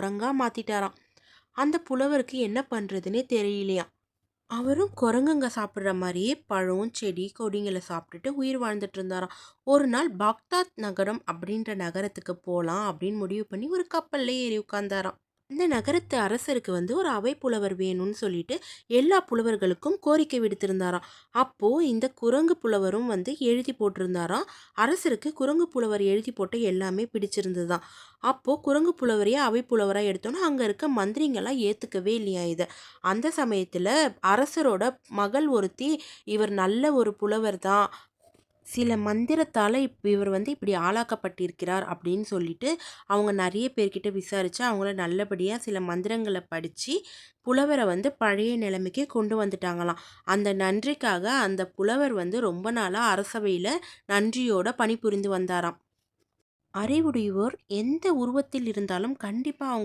குரங்கா மாத்திட்டாராம். அந்த புலவருக்கு என்ன பண்றதுன்னே தெரியலையாம். அவரும் குரங்குங்க சாப்பிடுற மாரியே பழம், செடி, கொடிங்கள சாப்பிட்டுட்டு உயிர் வாழ்ந்துட்டு இருந்தாராம். ஒரு நாள் பாக்தாத் நகரம் அப்படின்ற நகரத்துக்கு போலாம் அப்படின்னு முடிவு பண்ணி ஒரு கப்பல்ல ஏறி உட்கார்ந்தாராம். இந்த நகரத்து அரசருக்கு ஒரு அவை புலவர் வேணும்னு சொல்லிட்டு எல்லா புலவர்களுக்கும் கோரிக்கை விடுத்திருந்தாராம். அப்போ இந்த குரங்கு புலவரும் எழுதி போட்டிருந்தாராம். அரசருக்கு குரங்கு புலவர் எழுதி போட்ட எல்லாமே பிடிச்சிருந்ததுதான். அப்போ குரங்கு புலவரையே அவை புலவரா எடுத்தோன்னா அங்க இருக்க மந்திரிங்கெல்லாம் ஏத்துக்கவே இல்லையா இத. அந்த சமயத்துல அரசரோட மகள் ஒருத்தி, இவர் நல்ல ஒரு புலவர் தான், சில மந்திரத்தால இவர் இப்படி ஆளாக்கப்பட்டிருக்கிறார் அப்படின்னு சொல்லிட்டு அவங்க நிறைய பேர்கிட்ட விசாரிச்சு அவங்கள நல்லபடியா சில மந்திரங்கள படிச்சு புலவர பழைய நிலைமைக்கு கொண்டு வந்துட்டாங்களாம். அந்த நன்றிக்காக அந்த புலவர் ரொம்ப நாளா அரசவையில நன்றியோட பணிபுரிந்து வந்தாராம். அறிவுடையோர் எந்த உருவத்தில் இருந்தாலும் கண்டிப்பா அவங்க